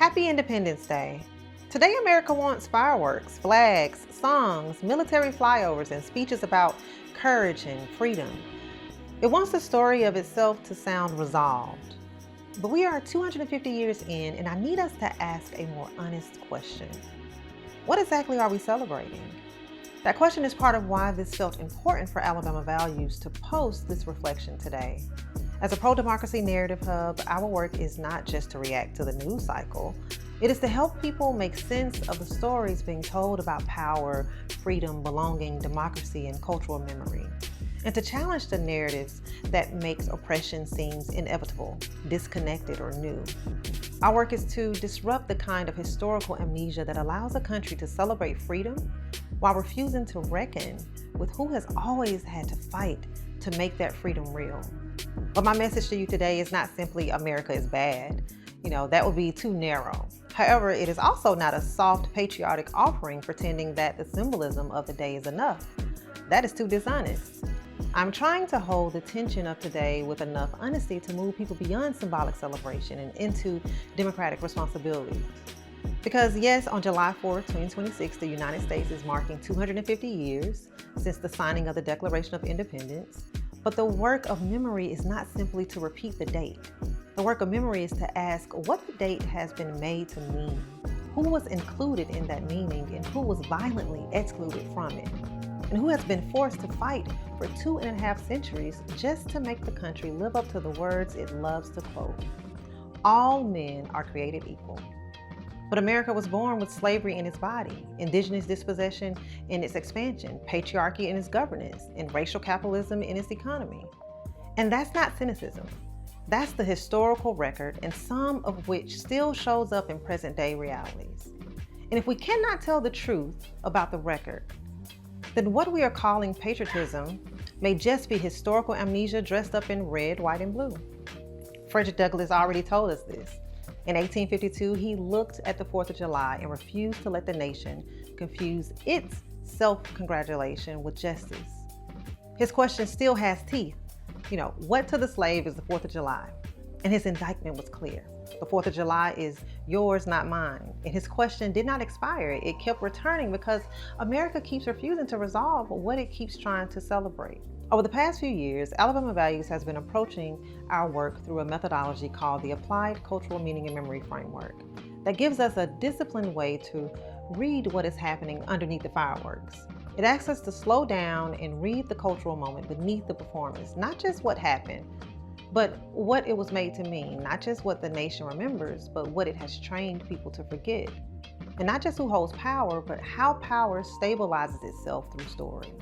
Happy Independence Day. Today, America wants fireworks, flags, songs, military flyovers, and speeches about courage and freedom. It wants the story of itself to sound resolved. But we are 250 years in, and I need us to ask a more honest question. What exactly are we celebrating? That question is part of why this felt important for Alabama Values to post this reflection today. As a pro-democracy narrative hub, our work is not just to react to the news cycle. It is to help people make sense of the stories being told about power, freedom, belonging, democracy, and cultural memory, and to challenge the narratives that makes oppression seems inevitable, disconnected, or new. Our work is to disrupt the kind of historical amnesia that allows a country to celebrate freedom while refusing to reckon with who has always had to fight to make that freedom real. But my message to you today is not simply America is bad. That would be too narrow. However, it is also not a soft patriotic offering pretending that the symbolism of the day is enough. That is too dishonest. I'm trying to hold the tension of today with enough honesty to move people beyond symbolic celebration and into democratic responsibility. Because yes, on July 4th, 2026, the United States is marking 250 years since the signing of the Declaration of Independence. But the work of memory is not simply to repeat the date. The work of memory is to ask what the date has been made to mean, who was included in that meaning, and who was violently excluded from it, and who has been forced to fight for 2.5 centuries just to make the country live up to the words it loves to quote. All men are created equal. But America was born with slavery in its body, indigenous dispossession in its expansion, patriarchy in its governance, and racial capitalism in its economy. And that's not cynicism. That's the historical record, and some of which still shows up in present-day realities. And if we cannot tell the truth about the record, then what we are calling patriotism may just be historical amnesia dressed up in red, white, and blue. Frederick Douglass already told us this. In 1852, he looked at the 4th of July and refused to let the nation confuse its self-congratulation with justice. His question still has teeth. What to the slave is the 4th of July? And his indictment was clear. The 4th of July is yours, not mine. And his question did not expire. It kept returning because America keeps refusing to resolve what it keeps trying to celebrate. Over the past few years, Alabama Values has been approaching our work through a methodology called the Applied Cultural Meaning and Memory Framework that gives us a disciplined way to read what is happening underneath the fireworks. It asks us to slow down and read the cultural moment beneath the performance, not just what happened, but what it was made to mean, not just what the nation remembers, but what it has trained people to forget. And not just who holds power, but how power stabilizes itself through story.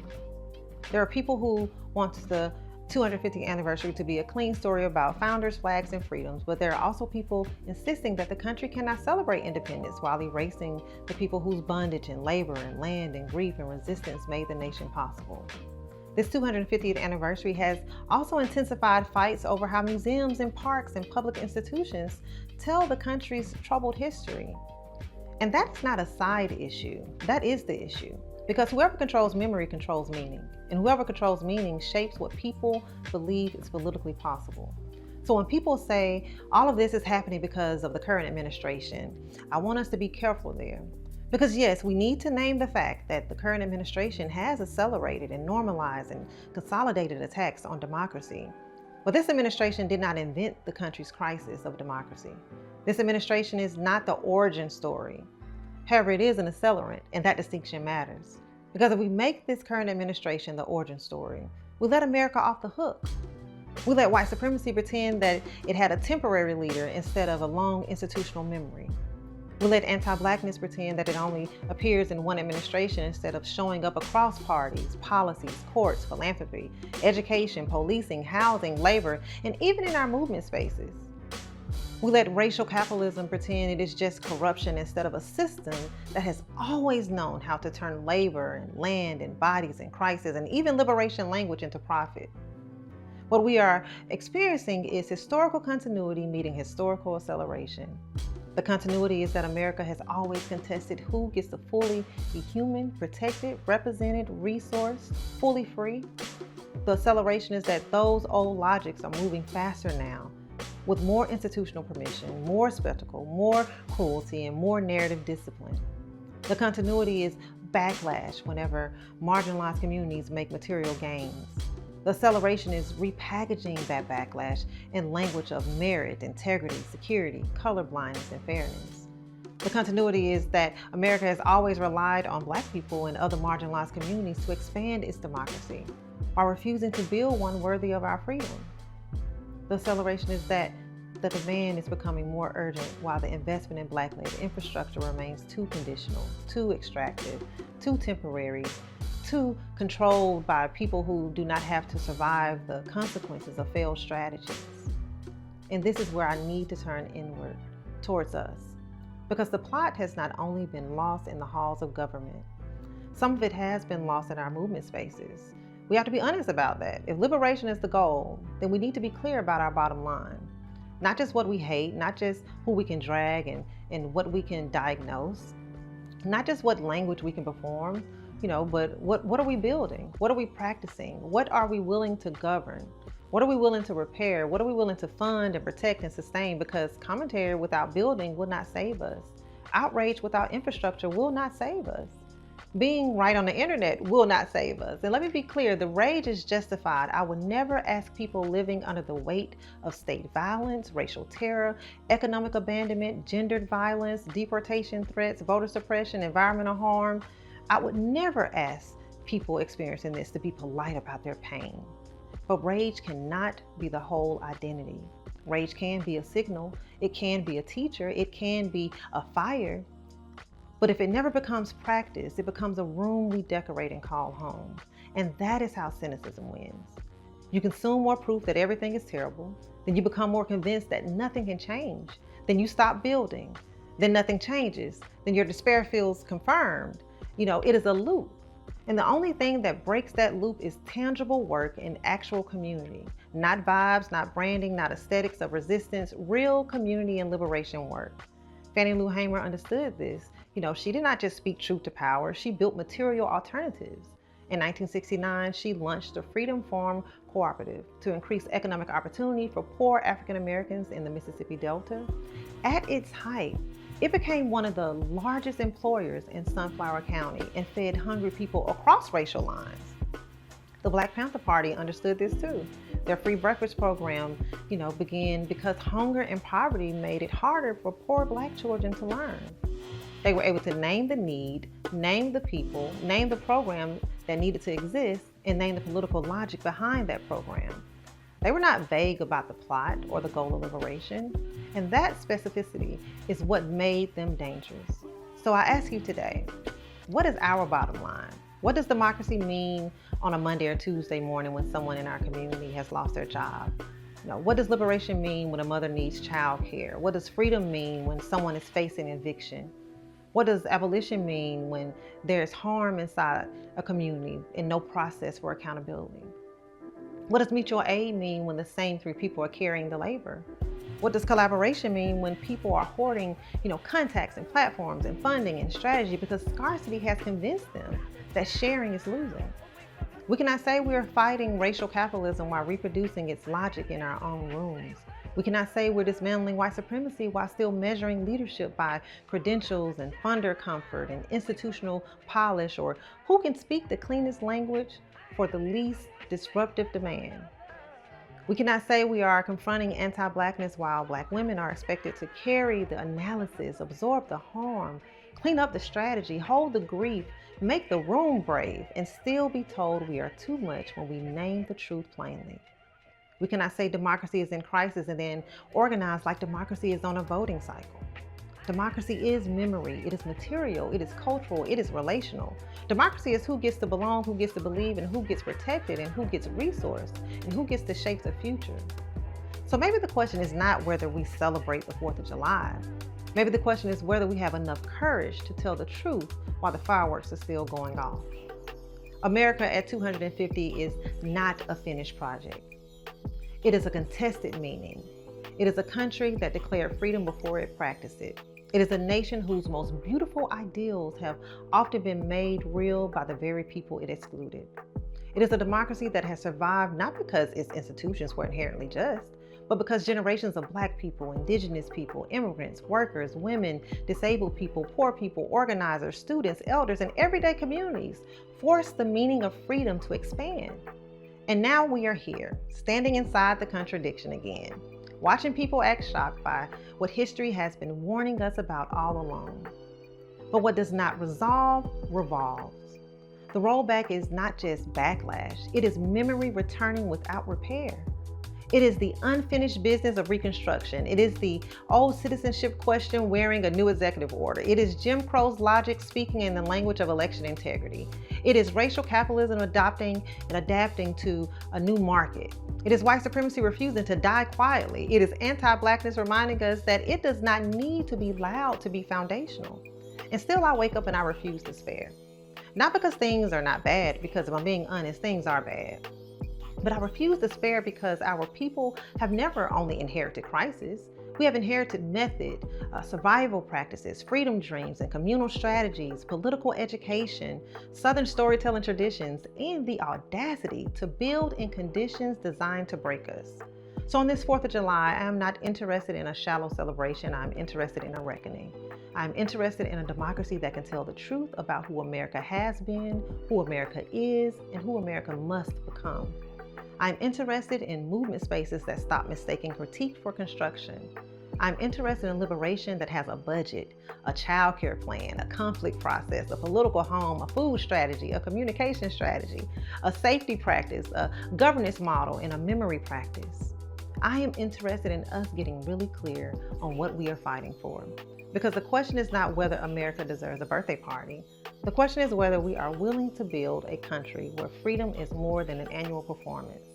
There are people who want the 250th anniversary to be a clean story about founders, flags, and freedoms, but there are also people insisting that the country cannot celebrate independence while erasing the people whose bondage and labor and land and grief and resistance made the nation possible. This 250th anniversary has also intensified fights over how museums and parks and public institutions tell the country's troubled history. And that's not a side issue, that is the issue. Because whoever controls memory controls meaning, and whoever controls meaning shapes what people believe is politically possible. So when people say all of this is happening because of the current administration, I want us to be careful there. Because yes, we need to name the fact that the current administration has accelerated and normalized and consolidated attacks on democracy. But this administration did not invent the country's crisis of democracy. This administration is not the origin story. However, it is an accelerant, and that distinction matters. Because if we make this current administration the origin story, we let America off the hook. We let white supremacy pretend that it had a temporary leader instead of a long institutional memory. We let anti-Blackness pretend that it only appears in one administration instead of showing up across parties, policies, courts, philanthropy, education, policing, housing, labor, and even in our movement spaces. We let racial capitalism pretend it is just corruption instead of a system that has always known how to turn labor and land and bodies and crisis and even liberation language into profit. What we are experiencing is historical continuity meeting historical acceleration. The continuity is that America has always contested who gets to fully be human, protected, represented, resourced, fully free. The acceleration is that those old logics are moving faster now with more institutional permission, more spectacle, more cruelty, and more narrative discipline. The continuity is backlash whenever marginalized communities make material gains. The acceleration is repackaging that backlash in language of merit, integrity, security, colorblindness, and fairness. The continuity is that America has always relied on Black people and other marginalized communities to expand its democracy while refusing to build one worthy of our freedom. The acceleration is that the demand is becoming more urgent while the investment in Black-led infrastructure remains too conditional, too extractive, too temporary, too controlled by people who do not have to survive the consequences of failed strategies. And this is where I need to turn inward, towards us, because the plot has not only been lost in the halls of government, some of it has been lost in our movement spaces. We have to be honest about that. If liberation is the goal, then we need to be clear about our bottom line. Not just what we hate, not just who we can drag and what we can diagnose, not just what language we can perform, but what are we building? What are we practicing? What are we willing to govern? What are we willing to repair? What are we willing to fund and protect and sustain? Because commentary without building will not save us. Outrage without infrastructure will not save us. Being right on the internet will not save us. And let me be clear, the rage is justified. I would never ask people living under the weight of state violence, racial terror, economic abandonment, gendered violence, deportation threats, voter suppression, environmental harm. I would never ask people experiencing this to be polite about their pain. But rage cannot be the whole identity. Rage can be a signal, it can be a teacher, it can be a fire. But if it never becomes practice, it becomes a room we decorate and call home. And that is how cynicism wins. You consume more proof that everything is terrible, then you become more convinced that nothing can change. Then you stop building, then nothing changes, then your despair feels confirmed. It is a loop. And the only thing that breaks that loop is tangible work in actual community. Not vibes, not branding, not aesthetics of resistance, real community and liberation work. Fannie Lou Hamer understood this. She did not just speak truth to power, she built material alternatives. In 1969, she launched the Freedom Farm Cooperative to increase economic opportunity for poor African Americans in the Mississippi Delta. At its height, it became one of the largest employers in Sunflower County and fed hungry people across racial lines. The Black Panther Party understood this too. Their free breakfast program, began because hunger and poverty made it harder for poor Black children to learn. They were able to name the need, name the people, name the program that needed to exist, and name the political logic behind that program. They were not vague about the plot or the goal of liberation, and that specificity is what made them dangerous. So I ask you today, what is our bottom line? What does democracy mean on a Monday or Tuesday morning when someone in our community has lost their job? What does liberation mean when a mother needs childcare? What does freedom mean when someone is facing eviction? What does abolition mean when there's harm inside a community and no process for accountability? What does mutual aid mean when the same three people are carrying the labor? What does collaboration mean when people are hoarding, contacts and platforms and funding and strategy because scarcity has convinced them that sharing is losing? We cannot say we are fighting racial capitalism while reproducing its logic in our own rooms. We cannot say we're dismantling white supremacy while still measuring leadership by credentials and funder comfort and institutional polish, or who can speak the cleanest language for the least disruptive demand. We cannot say we are confronting anti-Blackness while Black women are expected to carry the analysis, absorb the harm, clean up the strategy, hold the grief, make the room brave, and still be told we are too much when we name the truth plainly. We cannot say democracy is in crisis and then organize like democracy is on a voting cycle. Democracy is memory, it is material, it is cultural, it is relational. Democracy is who gets to belong, who gets to believe, and who gets protected, and who gets resourced, and who gets to shape the future. So maybe the question is not whether we celebrate the 4th of July. Maybe the question is whether we have enough courage to tell the truth while the fireworks are still going off. America at 250 is not a finished project. It is a contested meaning. It is a country that declared freedom before it practiced it. It is a nation whose most beautiful ideals have often been made real by the very people it excluded. It is a democracy that has survived not because its institutions were inherently just, but because generations of Black people, Indigenous people, immigrants, workers, women, disabled people, poor people, organizers, students, elders, and everyday communities forced the meaning of freedom to expand. And now we are here, standing inside the contradiction again, watching people act shocked by what history has been warning us about all along. But what does not resolve, revolves. The rollback is not just backlash, it is memory returning without repair. It is the unfinished business of Reconstruction. It is the old citizenship question wearing a new executive order. It is Jim Crow's logic speaking in the language of election integrity. It is racial capitalism adopting and adapting to a new market. It is white supremacy refusing to die quietly. It is anti-Blackness reminding us that it does not need to be loud to be foundational. And still I wake up and I refuse despair. Not because things are not bad, because if I'm being honest, things are bad. But I refuse despair because our people have never only inherited crisis. We have inherited method, survival practices, freedom dreams, and communal strategies, political education, Southern storytelling traditions, and the audacity to build in conditions designed to break us. So on this 4th of July, I am not interested in a shallow celebration. I'm interested in a reckoning. I'm interested in a democracy that can tell the truth about who America has been, who America is, and who America must become. I'm interested in movement spaces that stop mistaking critique for construction. I'm interested in liberation that has a budget, a child care plan, a conflict process, a political home, a food strategy, a communication strategy, a safety practice, a governance model, and a memory practice. I am interested in us getting really clear on what we are fighting for. Because the question is not whether America deserves a birthday party. The question is whether we are willing to build a country where freedom is more than an annual performance.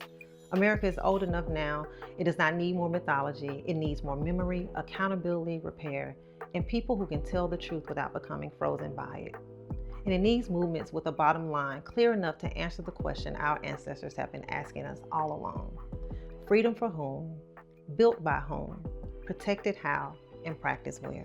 America is old enough now. It does not need more mythology. It needs more memory, accountability, repair, and people who can tell the truth without becoming frozen by it. And it needs movements with a bottom line clear enough to answer the question our ancestors have been asking us all along. Freedom for whom? Built by whom? Protected how? And practiced where?